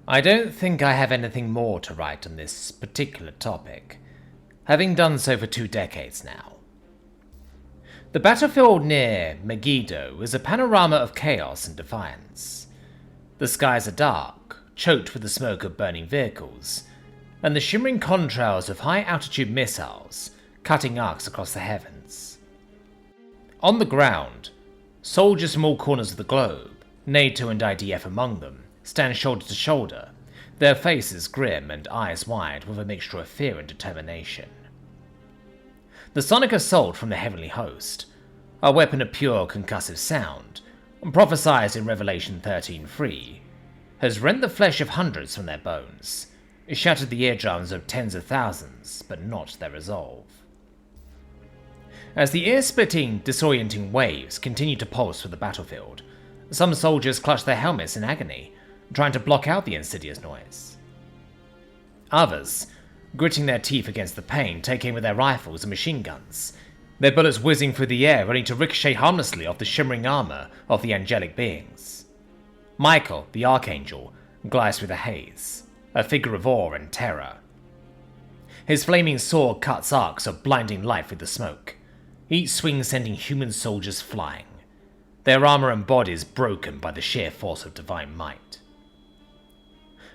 I don't think I have anything more to write on this particular topic, having done so for 2 decades now. The battlefield near Megiddo is a panorama of chaos and defiance. The skies are dark, choked with the smoke of burning vehicles, and the shimmering contrails of high-altitude missiles cutting arcs across the heavens. On the ground, soldiers from all corners of the globe, NATO and IDF among them, stand shoulder to shoulder, their faces grim and eyes wide with a mixture of fear and determination. The sonic assault from the heavenly host, a weapon of pure concussive sound, prophesied in Revelation 13:3, has rent the flesh of hundreds from their bones, shattered the eardrums of tens of thousands, but not their resolve. As the ear-splitting, disorienting waves continue to pulse through the battlefield, some soldiers clutch their helmets in agony, trying to block out the insidious noise. Others, gritting their teeth against the pain, take aim with their rifles and machine guns, their bullets whizzing through the air only to ricochet harmlessly off the shimmering armor of the angelic beings. Michael, the Archangel, glides through the haze, a figure of awe and terror. His flaming sword cuts arcs of blinding light through the smoke, each swing sending human soldiers flying, their armor and bodies broken by the sheer force of divine might.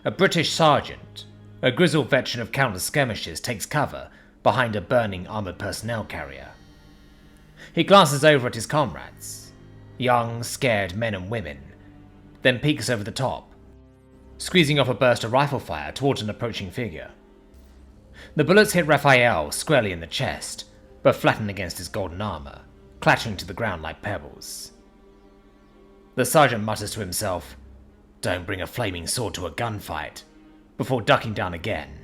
A British sergeant, a grizzled veteran of countless skirmishes, takes cover behind a burning armored personnel carrier. He glances over at his comrades, young, scared men and women, then peeks over the top, squeezing off a burst of rifle fire towards an approaching figure. The bullets hit Raphael squarely in the chest, but flatten against his golden armor, clattering to the ground like pebbles. The sergeant mutters to himself, "Don't bring a flaming sword to a gunfight," before ducking down again.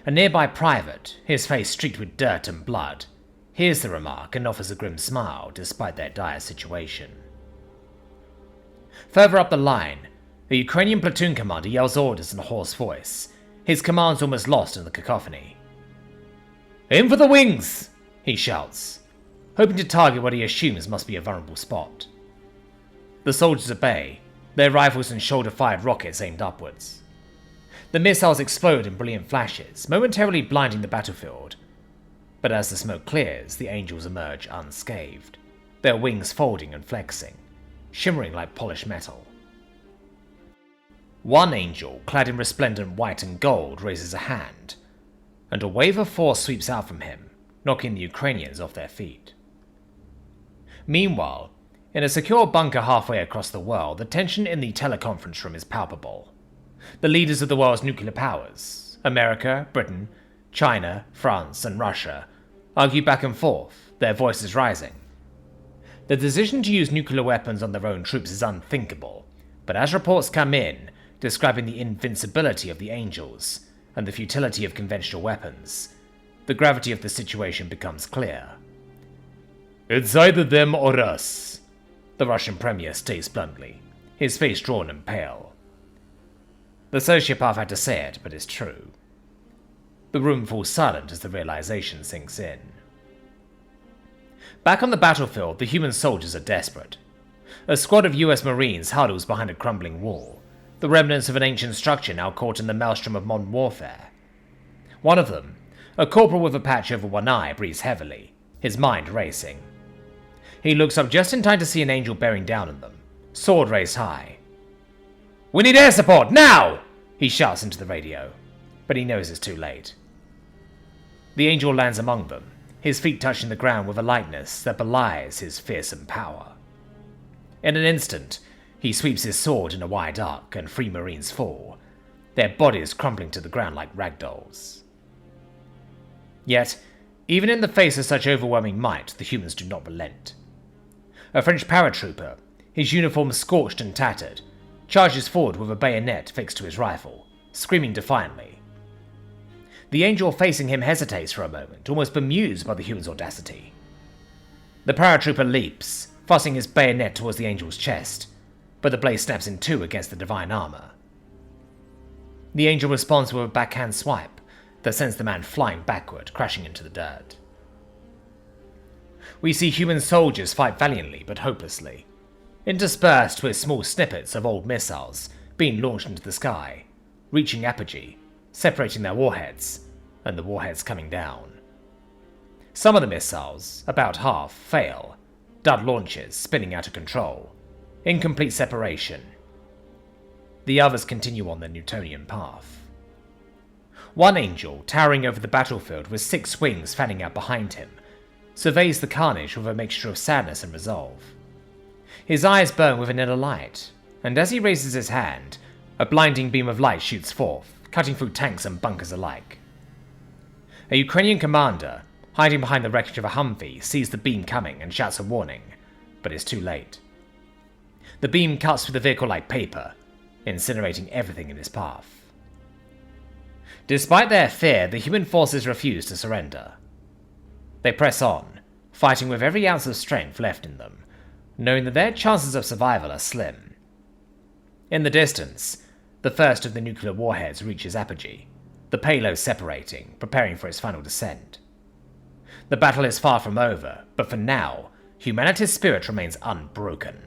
A nearby private, his face streaked with dirt and blood, hears the remark and offers a grim smile despite their dire situation. Further up the line, the Ukrainian platoon commander yells orders in a hoarse voice, his commands almost lost in the cacophony. "Aim for the wings!" he shouts, hoping to target what he assumes must be a vulnerable spot. The soldiers obey, their rifles and shoulder-fired rockets aimed upwards. The missiles explode in brilliant flashes, momentarily blinding the battlefield. But as the smoke clears, the angels emerge unscathed, their wings folding and flexing, shimmering like polished metal. One angel, clad in resplendent white and gold, raises a hand, and a wave of force sweeps out from him, knocking the Ukrainians off their feet. Meanwhile, in a secure bunker halfway across the world, the tension in the teleconference room is palpable. The leaders of the world's nuclear powers, America, Britain, China, France, and Russia, argue back and forth, their voices rising. The decision to use nuclear weapons on their own troops is unthinkable, but as reports come in, describing the invincibility of the angels and the futility of conventional weapons, the gravity of the situation becomes clear. "It's either them or us," the Russian premier states bluntly, his face drawn and pale. The sociopath had to say it, but it's true. The room falls silent as the realization sinks in. Back on the battlefield, the human soldiers are desperate. A squad of US Marines huddles behind a crumbling wall, the remnants of an ancient structure now caught in the maelstrom of modern warfare. One of them, a corporal with a patch over one eye, breathes heavily, his mind racing. He looks up just in time to see an angel bearing down on them, sword raised high. "We need air support, now!" he shouts into the radio, but he knows it's too late. The angel lands among them, his feet touching the ground with a lightness that belies his fearsome power. In an instant, he sweeps his sword in a wide arc and 3 Marines fall, their bodies crumpling to the ground like ragdolls. Yet, even in the face of such overwhelming might, the humans do not relent. A French paratrooper, his uniform scorched and tattered, charges forward with a bayonet fixed to his rifle, screaming defiantly. The angel facing him hesitates for a moment, almost bemused by the human's audacity. The paratrooper leaps, thrusting his bayonet towards the angel's chest, but the blade snaps in two against the divine armor. The angel responds with a backhand swipe that sends the man flying backward, crashing into the dirt. We see human soldiers fight valiantly but hopelessly, interspersed with small snippets of old missiles being launched into the sky, reaching apogee, separating their warheads, and the warheads coming down. Some of the missiles, about half, fail, dud launches spinning out of control, incomplete separation. The others continue on their Newtonian path. One angel, towering over the battlefield with 6 wings fanning out behind him, surveys the carnage with a mixture of sadness and resolve. His eyes burn with an inner light, and as he raises his hand, a blinding beam of light shoots forth, cutting through tanks and bunkers alike. A Ukrainian commander, hiding behind the wreckage of a Humvee, sees the beam coming and shouts a warning, but it's too late. The beam cuts through the vehicle like paper, incinerating everything in its path. Despite their fear, the human forces refuse to surrender. They press on, fighting with every ounce of strength left in them, knowing that their chances of survival are slim. In the distance, the first of the nuclear warheads reaches apogee, the payload separating, preparing for its final descent. The battle is far from over, but for now, humanity's spirit remains unbroken.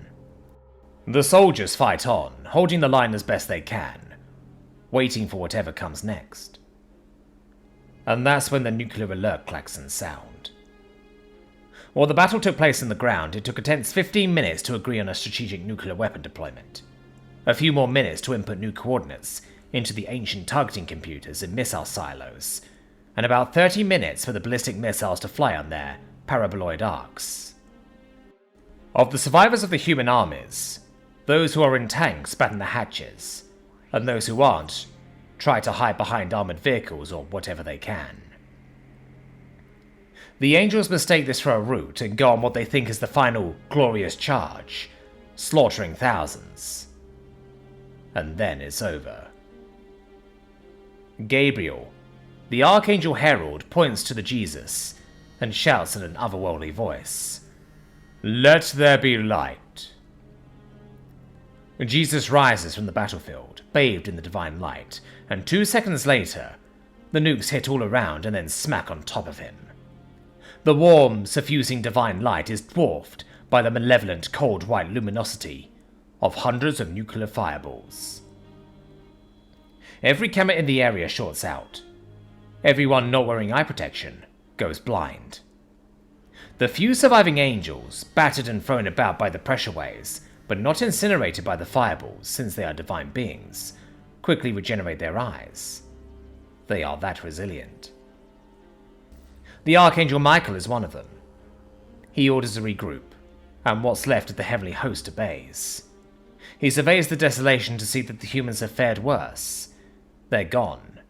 The soldiers fight on, holding the line as best they can, waiting for whatever comes next. And that's when the nuclear alert klaxons sound. While the battle took place on the ground, it took a tense 15 minutes to agree on a strategic nuclear weapon deployment. A few more minutes to input new coordinates into the ancient targeting computers in missile silos, and about 30 minutes for the ballistic missiles to fly on their paraboloid arcs. Of the survivors of the human armies, those who are in tanks batten the hatches, and those who aren't try to hide behind armored vehicles or whatever they can. The Angels mistake this for a route and go on what they think is the final glorious charge, slaughtering thousands. And then it's over. Gabriel, the Archangel Herald, points to the Jesus and shouts in an otherworldly voice, "Let there be light." Jesus rises from the battlefield, bathed in the divine light, and 2 seconds later, the nukes hit all around and then smack on top of him. The warm, suffusing divine light is dwarfed by the malevolent, cold white luminosity of hundreds of nuclear fireballs. Every camera in the area shorts out. Everyone not wearing eye protection goes blind. The few surviving angels, battered and thrown about by the pressure waves, but not incinerated by the fireballs since they are divine beings, quickly regenerate their eyes. They are that resilient. The Archangel Michael is one of them. He orders a regroup, and what's left of the heavenly host obeys. He surveys the desolation to see that the humans have fared worse. They're gone.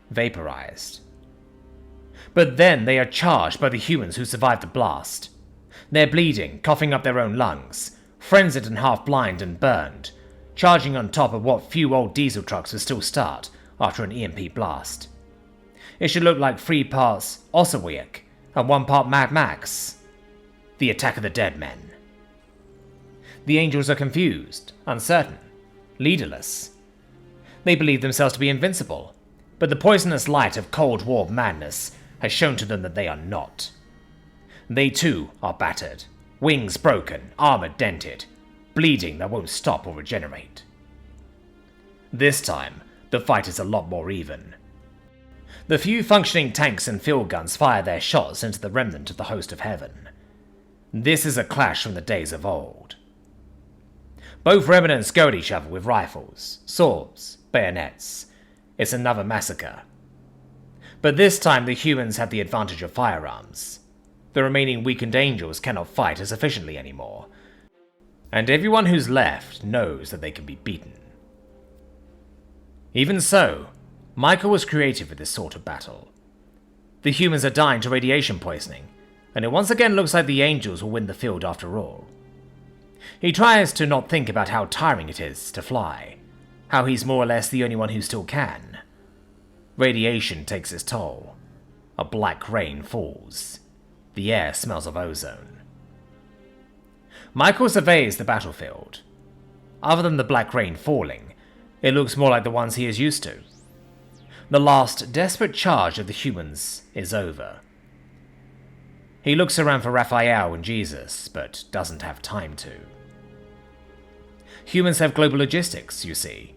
Vaporized. But then they are charged by the humans who survived the blast. They're bleeding, coughing up their own lungs, frenzied and half-blind and burned, charging on top of what few old diesel trucks would still start after an EMP blast. It should look like 3 parts Osawiak and 1 part Mad Max. The Attack of the Dead Men. The angels are confused, uncertain, leaderless. They believe themselves to be invincible, but the poisonous light of Cold War madness has shown to them that they are not. They too are battered, wings broken, armor dented, bleeding that won't stop or regenerate. This time, the fight is a lot more even. The few functioning tanks and field guns fire their shots into the remnant of the host of heaven. This is a clash from the days of old. Both remnants go at each other with rifles, swords, bayonets. It's another massacre. But this time the humans have the advantage of firearms. The remaining weakened angels cannot fight as efficiently anymore, and everyone who's left knows that they can be beaten. Even so, Michael was creative with this sort of battle. The humans are dying to radiation poisoning, and it once again looks like the angels will win the field after all. He tries to not think about how tiring it is to fly, how he's more or less the only one who still can. Radiation takes its toll. A black rain falls. The air smells of ozone. Michael surveys the battlefield. Other than the black rain falling, it looks more like the ones he is used to. The last desperate charge of the humans is over. He looks around for Raphael and Jesus, but doesn't have time to. Humans have global logistics, you see.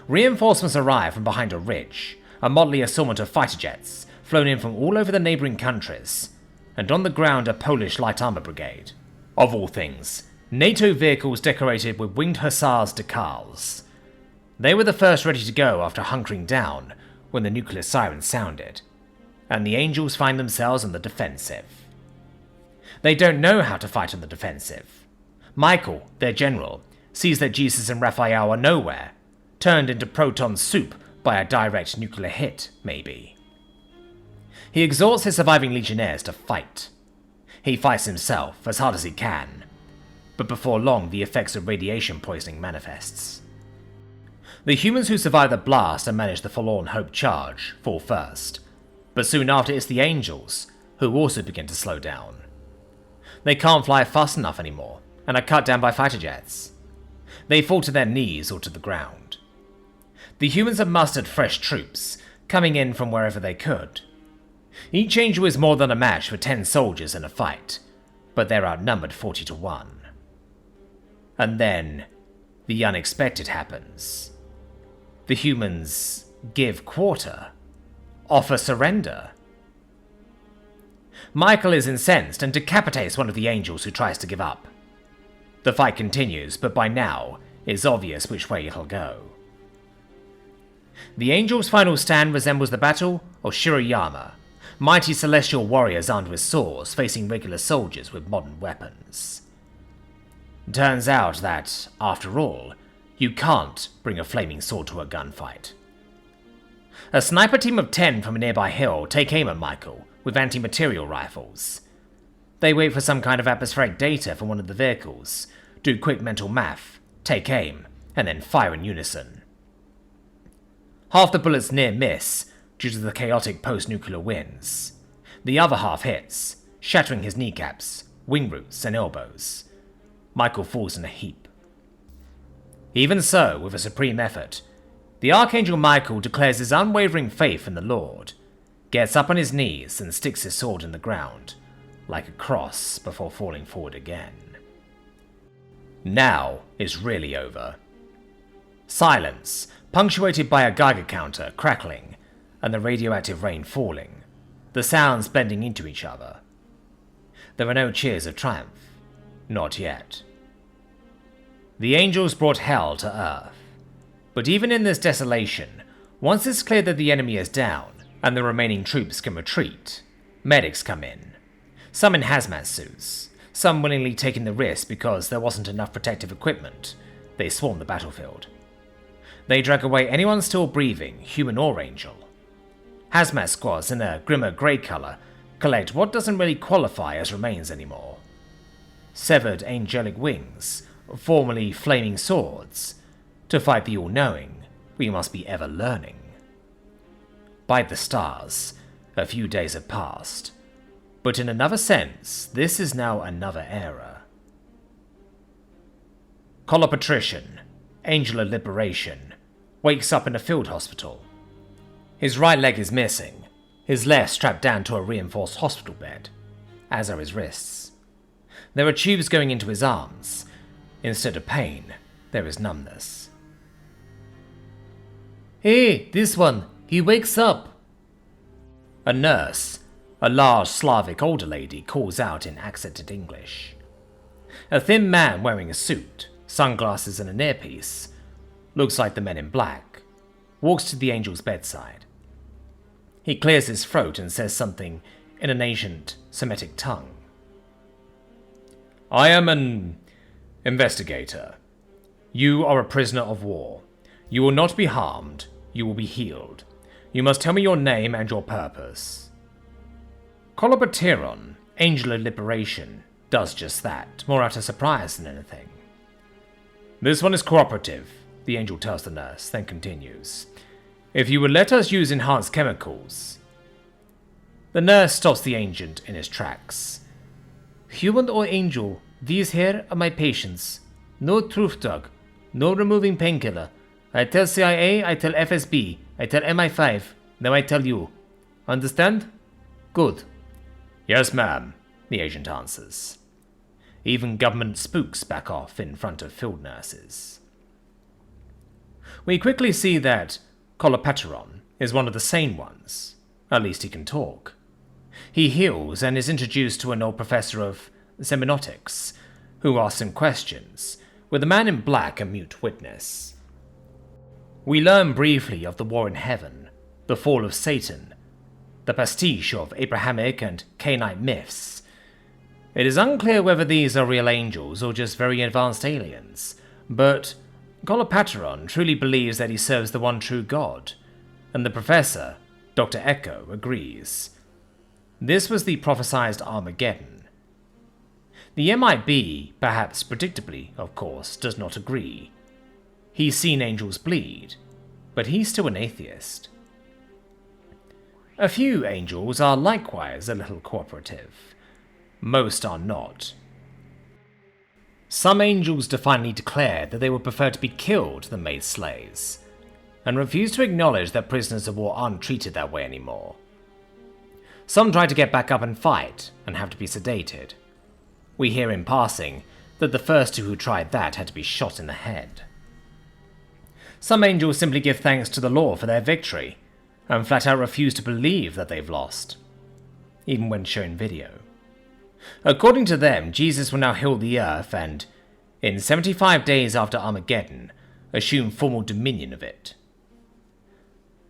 Reinforcements arrive from behind a ridge, a motley assortment of fighter jets, flown in from all over the neighbouring countries, and on the ground a Polish light armour brigade. Of all things, NATO vehicles decorated with winged hussars decals. They were the first ready to go after hunkering down when the nuclear siren sounded, and the Angels find themselves on the defensive. They don't know how to fight on the defensive. Michael, their general, sees that Jesus and Raphael are nowhere, turned into proton soup by a direct nuclear hit, maybe. He exhorts his surviving legionnaires to fight. He fights himself as hard as he can, but before long the effects of radiation poisoning manifests. The humans who survive the blast and manage the forlorn hope charge fall first, but soon after it's the Angels who also begin to slow down. They can't fly fast enough anymore and are cut down by fighter jets. They fall to their knees or to the ground. The humans have mustered fresh troops, coming in from wherever they could. Each Angel is more than a match for 10 soldiers in a fight, but they're outnumbered 40 to 1. And then, the unexpected happens. The humans give quarter, offer surrender. Michael is incensed and decapitates one of the Angels who tries to give up. The fight continues, but by now, it's obvious which way it'll go. The Angels' final stand resembles the Battle of Shiroyama, mighty celestial warriors armed with swords facing regular soldiers with modern weapons. Turns out that, after all, you can't bring a flaming sword to a gunfight. A sniper team of 10 from a nearby hill take aim at Michael with anti-material rifles. They wait for some kind of atmospheric data from one of the vehicles, do quick mental math, take aim, and then fire in unison. Half the bullets near miss due to the chaotic post-nuclear winds. The other half hits, shattering his kneecaps, wing roots, and elbows. Michael falls in a heap. Even so, with a supreme effort, the Archangel Michael declares his unwavering faith in the Lord, gets up on his knees and sticks his sword in the ground, like a cross before falling forward again. Now it's really over. Silence, punctuated by a Geiger counter crackling and the radioactive rain falling, the sounds blending into each other. There are no cheers of triumph. Not yet. The Angels brought hell to Earth. But even in this desolation, once it's clear that the enemy is down and the remaining troops can retreat, medics come in. Some in hazmat suits, some willingly taking the risk because there wasn't enough protective equipment. They swarm the battlefield. They drag away anyone still breathing, human or angel. Hazmat squads in a grimmer grey colour collect what doesn't really qualify as remains anymore. Severed angelic wings, formerly flaming swords. To fight the all-knowing, we must be ever learning. By the stars, a few days have passed, but in another sense, this is now another era. Collar Patrician, Angel of Liberation, wakes up in a field hospital. His right leg is missing, his left strapped down to a reinforced hospital bed, as are his wrists. There are tubes going into his arms. Instead of pain, there is numbness. "Hey, this one, he wakes up!" A nurse, a large Slavic older lady, calls out in accented English. A thin man wearing a suit, sunglasses and an earpiece, looks like the Men in Black, walks to the Angel's bedside. He clears his throat and says something in an ancient Semitic tongue. "I am an investigator. You are a prisoner of war. You will not be harmed. You will be healed. You must tell me your name and your purpose." Kolobateron, Angel of Liberation, does just that, more out of surprise than anything. "This one is cooperative," the Angel tells the nurse, then continues. "If you would let us use enhanced chemicals..." The nurse stops the agent in his tracks. "Human or angel, these here are my patients. No truth drug, no removing painkiller. I tell CIA, I tell FSB, I tell MI5, now I tell you. Understand? Good." "Yes, ma'am," the agent answers. Even government spooks back off in front of field nurses. We quickly see that Kolopateron is one of the sane ones. At least he can talk. He heals and is introduced to an old professor of semiotics, who asks him questions, with the man in black a mute witness. We learn briefly of the war in heaven, the fall of Satan, the pastiche of Abrahamic and Canaanite myths. It is unclear whether these are real angels or just very advanced aliens, but Kolopateron truly believes that he serves the one true God, and the professor, Dr. Echo, agrees. This was the prophesied Armageddon. The MIB, perhaps predictably, of course, does not agree. He's seen angels bleed, but he's still an atheist. A few angels are likewise a little cooperative. Most are not. Some angels defiantly declare that they would prefer to be killed than made slaves, and refuse to acknowledge that prisoners of war aren't treated that way anymore. Some try to get back up and fight, and have to be sedated. We hear in passing that the first two who tried that had to be shot in the head. Some angels simply give thanks to the Lord for their victory, and flat out refuse to believe that they've lost, even when shown video. According to them, Jesus will now heal the earth and, in 75 days after Armageddon, assume formal dominion of it.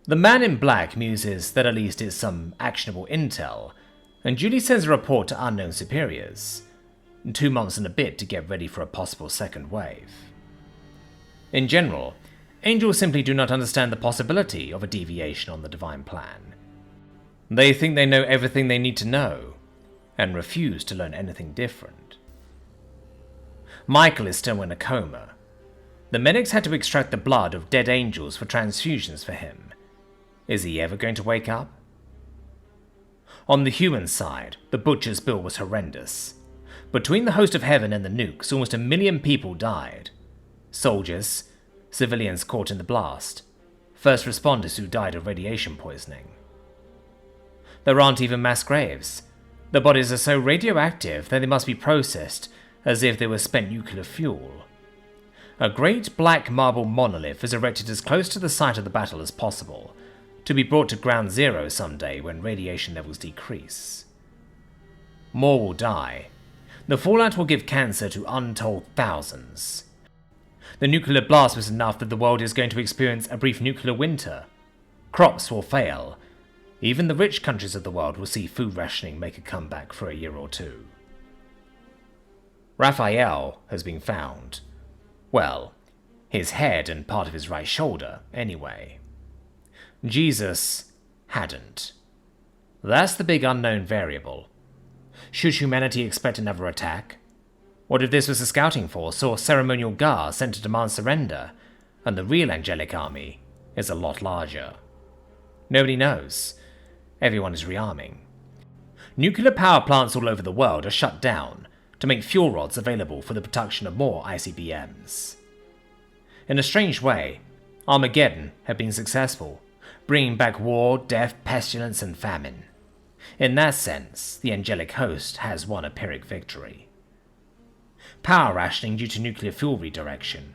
The man in black muses that at least is some actionable intel, and duly sends a report to unknown superiors, 2 months and a bit to get ready for a possible second wave. In general, angels simply do not understand the possibility of a deviation on the divine plan. They think they know everything they need to know, and refuse to learn anything different. Michael is still in a coma. The medics had to extract the blood of dead angels for transfusions for him. Is he ever going to wake up? On the human side, the butcher's bill was horrendous. Between the host of heaven and the nukes, almost 1 million people died. Soldiers, civilians caught in the blast, first responders who died of radiation poisoning. There aren't even mass graves. The bodies are so radioactive that they must be processed as if they were spent nuclear fuel. A great black marble monolith is erected as close to the site of the battle as possible, to be brought to ground zero someday when radiation levels decrease. More will die. The fallout will give cancer to untold thousands. The nuclear blast was enough that the world is going to experience a brief nuclear winter. Crops will fail. Even the rich countries of the world will see food rationing make a comeback for a year or two. Raphael has been found. Well, his head and part of his right shoulder, anyway. Jesus hadn't. That's the big unknown variable. Should humanity expect another attack? What if this was a scouting force or ceremonial guard sent to demand surrender, and the real angelic army is a lot larger? Nobody knows. Everyone is rearming. Nuclear power plants all over the world are shut down to make fuel rods available for the production of more ICBMs. In a strange way, Armageddon had been successful, bringing back war, death, pestilence, and famine. In that sense, the angelic host has won a Pyrrhic victory. Power rationing due to nuclear fuel redirection.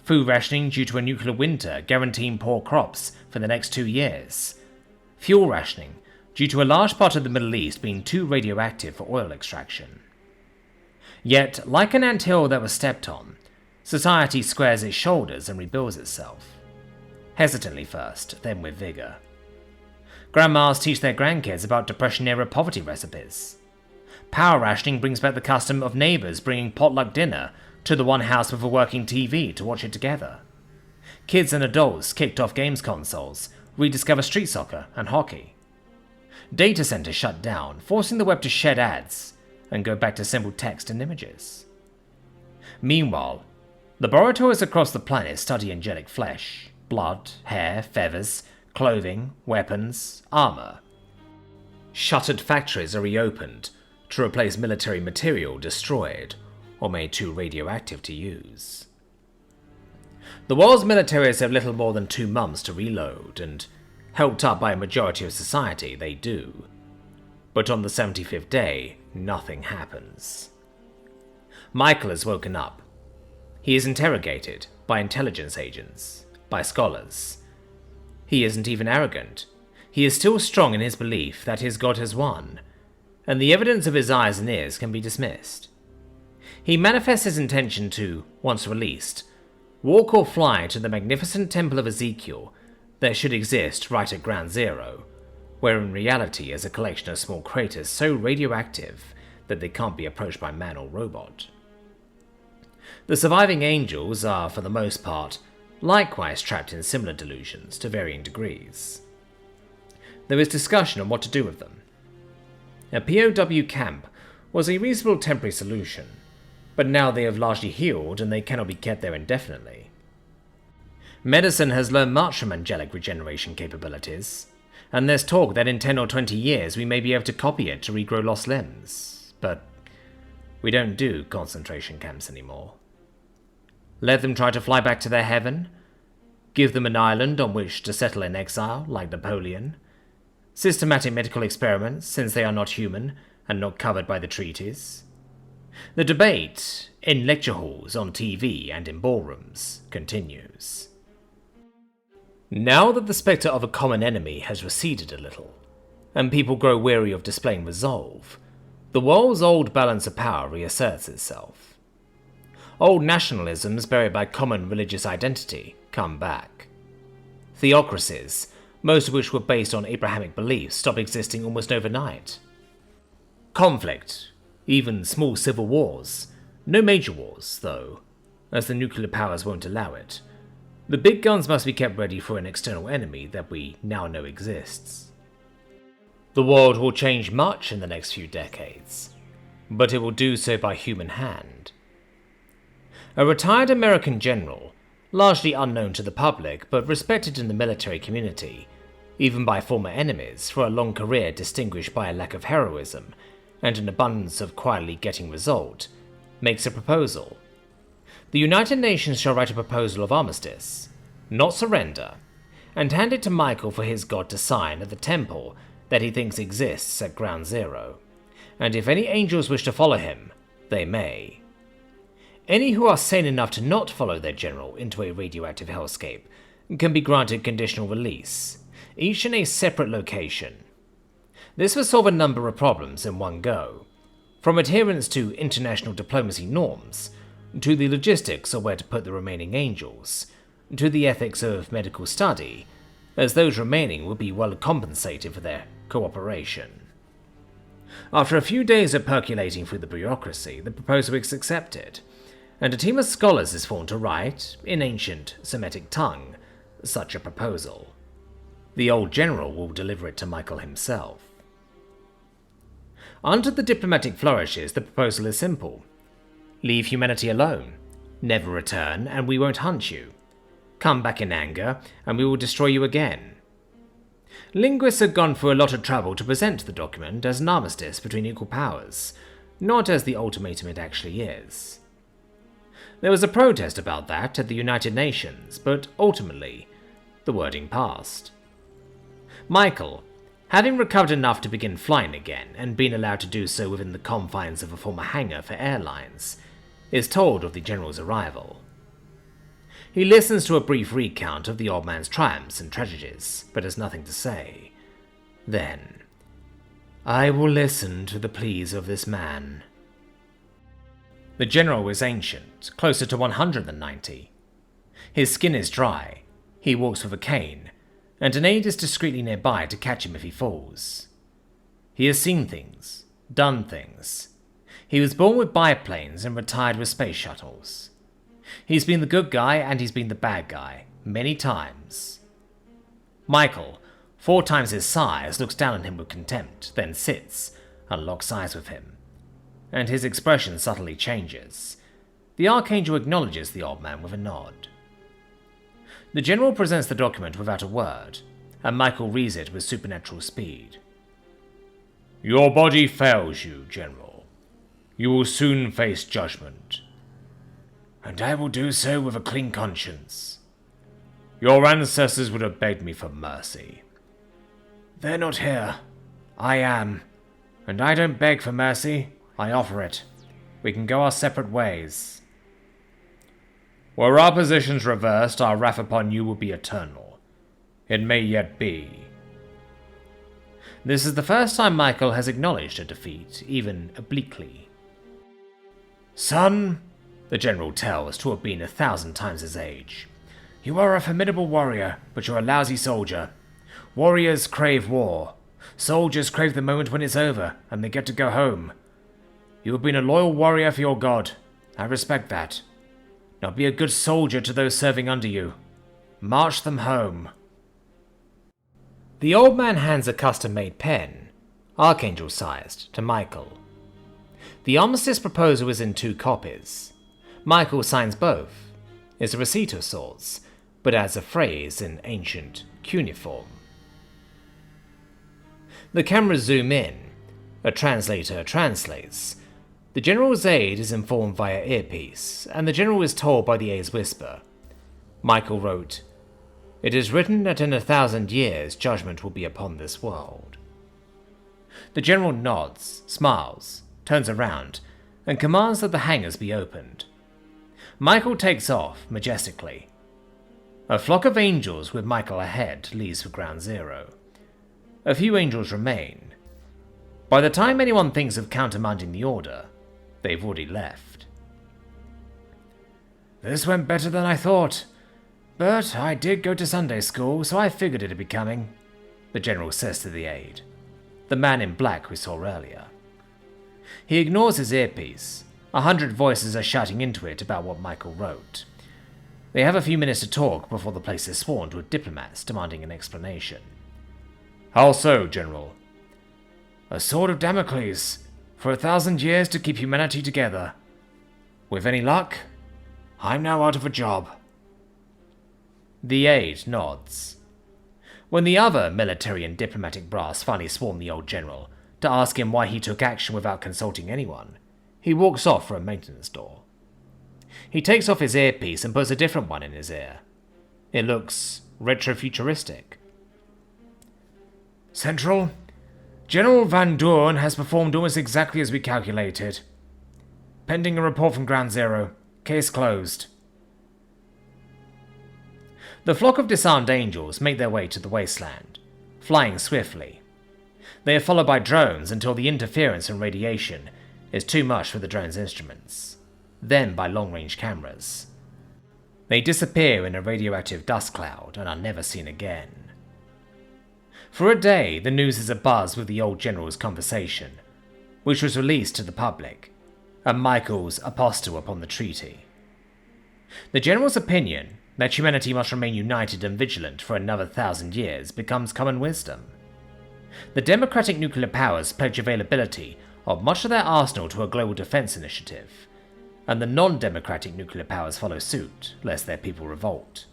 Food rationing due to a nuclear winter guaranteeing poor crops for the next 2 years. Fuel rationing due to a large part of the Middle East being too radioactive for oil extraction. Yet, like an anthill that was stepped on, society squares its shoulders and rebuilds itself. Hesitantly first, then with vigor. Grandmas teach their grandkids about Depression-era poverty recipes. Power rationing brings back the custom of neighbours bringing potluck dinner to the one house with a working TV to watch it together. Kids and adults kicked off games consoles, rediscover street soccer and hockey. Data centers shut down, forcing the web to shed ads and go back to simple text and images. Meanwhile, laboratories across the planet study angelic flesh, blood, hair, feathers, clothing, weapons, armor. Shuttered factories are reopened to replace military material destroyed or made too radioactive to use. The world's militaries have little more than 2 months to reload, and helped up by a majority of society, they do. But on the 75th day, nothing happens. Michael has woken up. He is interrogated by intelligence agents, by scholars. He isn't even arrogant. He is still strong in his belief that his god has won, and the evidence of his eyes and ears can be dismissed. He manifests his intention to, once released, walk or fly to the magnificent temple of Ezekiel that should exist right at Ground Zero, where in reality is a collection of small craters so radioactive that they can't be approached by man or robot. The surviving angels are, for the most part, likewise trapped in similar delusions to varying degrees. There is discussion on what to do with them. A POW camp was a reasonable temporary solution, but now they have largely healed and they cannot be kept there indefinitely. Medicine has learned much from angelic regeneration capabilities, and there's talk that in 10 or 20 years we may be able to copy it to regrow lost limbs, but we don't do concentration camps anymore. Let them try to fly back to their heaven? Give them an island on which to settle in exile, like Napoleon? Systematic medical experiments, since they are not human and not covered by the treaties? The debate, in lecture halls, on TV, and in ballrooms, continues. Now that the spectre of a common enemy has receded a little, and people grow weary of displaying resolve, the world's old balance of power reasserts itself. Old nationalisms buried by common religious identity come back. Theocracies, most of which were based on Abrahamic beliefs, stop existing almost overnight. Conflict, even small civil wars, no major wars, though, as the nuclear powers won't allow it. The big guns must be kept ready for an external enemy that we now know exists. The world will change much in the next few decades, but it will do so by human hand. A retired American general, largely unknown to the public but respected in the military community, even by former enemies, for a long career distinguished by a lack of heroism and an abundance of quietly getting result, makes a proposal. The United Nations shall write a proposal of armistice, not surrender, and hand it to Michael for his god to sign at the temple that he thinks exists at Ground Zero, and if any angels wish to follow him, they may. Any who are sane enough to not follow their general into a radioactive hellscape can be granted conditional release, each in a separate location. This will solve a number of problems in one go, from adherence to international diplomacy norms, to the logistics of where to put the remaining angels, to the ethics of medical study, as those remaining will be well compensated for their cooperation. After a few days of percolating through the bureaucracy, the proposal is accepted, and a team of scholars is formed to write, in ancient Semitic tongue, such a proposal. The old general will deliver it to Michael himself. Under the diplomatic flourishes, the proposal is simple. Leave humanity alone. Never return, and we won't hunt you. Come back in anger, and we will destroy you again. Linguists have gone through a lot of trouble to present the document as an armistice between equal powers, not as the ultimatum it actually is. There was a protest about that at the United Nations, but ultimately, the wording passed. Michael, having recovered enough to begin flying again and been allowed to do so within the confines of a former hangar for airlines, is told of the general's arrival. He listens to a brief recount of the old man's triumphs and tragedies, but has nothing to say. Then, I will listen to the pleas of this man. The general is ancient, closer to 100 than 90. His skin is dry, he walks with a cane, and an aide is discreetly nearby to catch him if he falls. He has seen things, done things. He was born with biplanes and retired with space shuttles. He's been the good guy and he's been the bad guy, many times. Michael, 4 times his size, looks down on him with contempt, then sits and locks eyes with him, and his expression subtly changes. The Archangel acknowledges the old man with a nod. The general presents the document without a word, and Michael reads it with supernatural speed. Your body fails you, General. You will soon face judgment. And I will do so with a clean conscience. Your ancestors would have begged me for mercy. They're not here. I am. And I don't beg for mercy, I offer it. We can go our separate ways. Were our positions reversed, our wrath upon you will be eternal. It may yet be. This is the first time Michael has acknowledged a defeat, even obliquely. Son, the general tells to have been 1,000 times his age, you are a formidable warrior, but you're a lousy soldier. Warriors crave war. Soldiers crave the moment when it's over, and they get to go home. You have been a loyal warrior for your god. I respect that. Now be a good soldier to those serving under you. March them home. The old man hands a custom-made pen, archangel-sized, to Michael. The armistice proposal is in 2 copies. Michael signs both. It's a receipt of sorts, but adds a phrase in ancient cuneiform. The cameras zoom in. A translator translates. The general's aide is informed via earpiece, and the general is told by the aide's whisper. Michael wrote, "It is written that in 1,000 years judgment will be upon this world." The general nods, smiles, turns around, and commands that the hangars be opened. Michael takes off, majestically. A flock of angels with Michael ahead leaves for Ground Zero. A few angels remain. By the time anyone thinks of countermanding the order, they've already left. This went better than I thought, but I did go to Sunday school, so I figured it'd be coming, the general says to the aide, the man in black we saw earlier. He ignores his earpiece. 100 voices are shouting into it about what Michael wrote. They have a few minutes to talk before the place is swarmed with diplomats demanding an explanation. How so, General? A sword of Damocles, for 1,000 years to keep humanity together. With any luck, I'm now out of a job. The aide nods. When the other military and diplomatic brass finally swarm the old general to ask him why he took action without consulting anyone, he walks off for a maintenance door. He takes off his earpiece and puts a different one in his ear. It looks retrofuturistic. Central, General Van Dorn has performed almost exactly as we calculated. Pending a report from Ground Zero. Case closed. The flock of disarmed angels make their way to the wasteland, flying swiftly. They are followed by drones until the interference and radiation is too much for the drone's instruments, then by long-range cameras. They disappear in a radioactive dust cloud and are never seen again. For a day, the news is abuzz with the old general's conversation, which was released to the public, and Michael's apostle upon the treaty. The general's opinion that humanity must remain united and vigilant for another 1,000 years becomes common wisdom. The democratic nuclear powers pledge availability of much of their arsenal to a global defense initiative, and the non-democratic nuclear powers follow suit, lest their people revolt.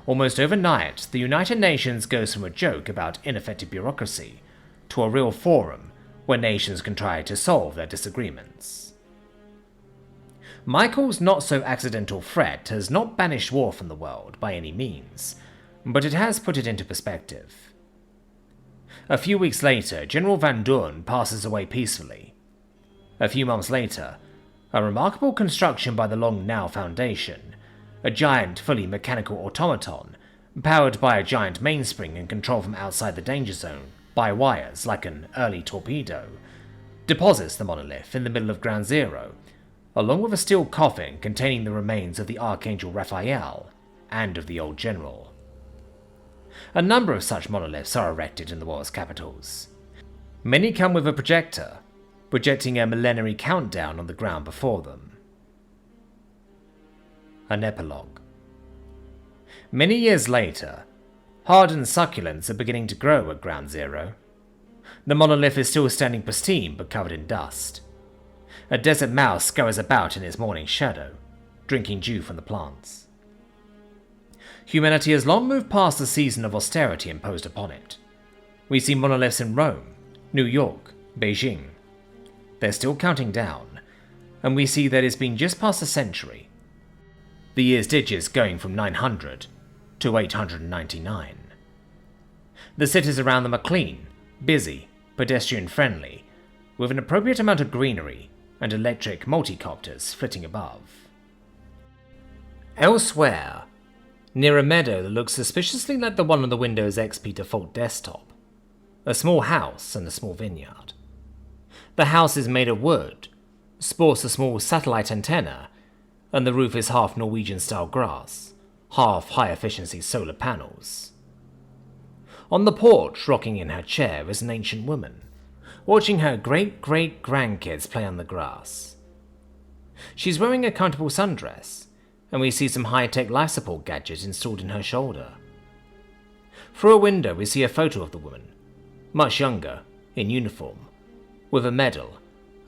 Almost overnight, the United Nations goes from a joke about ineffective bureaucracy to a real forum where nations can try to solve their disagreements. Michael's not-so-accidental threat has not banished war from the world by any means, but it has put it into perspective. A few weeks later, General Van Dorn passes away peacefully. A few months later, a remarkable construction by the Long Now Foundation, a giant, fully mechanical automaton, powered by a giant mainspring and controlled from outside the danger zone by wires like an early torpedo, deposits the monolith in the middle of Ground Zero, along with a steel coffin containing the remains of the Archangel Raphael and of the old general. A number of such monoliths are erected in the world's capitals. Many come with a projector, projecting a millenary countdown on the ground before them. An epilogue. Many years later, hardened succulents are beginning to grow at Ground Zero. The monolith is still standing pristine but covered in dust. A desert mouse scurries about in its morning shadow, drinking dew from the plants. Humanity has long moved past the season of austerity imposed upon it. We see monoliths in Rome, New York, Beijing. They're still counting down, and we see that it's been just past a century. The year's digits going from 900 to 899. The cities around them are clean, busy, pedestrian-friendly, with an appropriate amount of greenery and electric multicopters flitting above. Elsewhere, near a meadow that looks suspiciously like the one on the Windows XP default desktop, a small house and a small vineyard. The house is made of wood, sports a small satellite antenna, and the roof is half Norwegian-style grass, half high-efficiency solar panels. On the porch, rocking in her chair, is an ancient woman, watching her great-great-grandkids play on the grass. She's wearing a comfortable sundress, and we see some high-tech life support gadgets installed in her shoulder. Through a window, we see a photo of the woman, much younger, in uniform, with a medal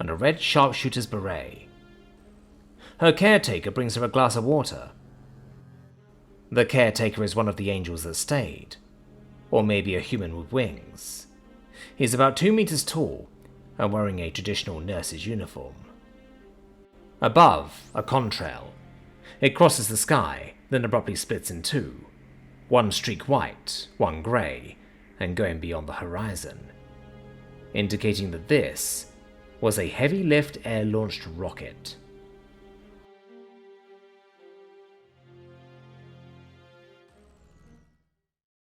and a red sharpshooter's beret. Her caretaker brings her a glass of water. The caretaker is one of the angels that stayed, or maybe a human with wings. He's about 2 meters tall and wearing a traditional nurse's uniform. Above, a contrail. It crosses the sky, then abruptly splits in two, one streak white, one grey, and going beyond the horizon, indicating that this was a heavy-lift air-launched rocket.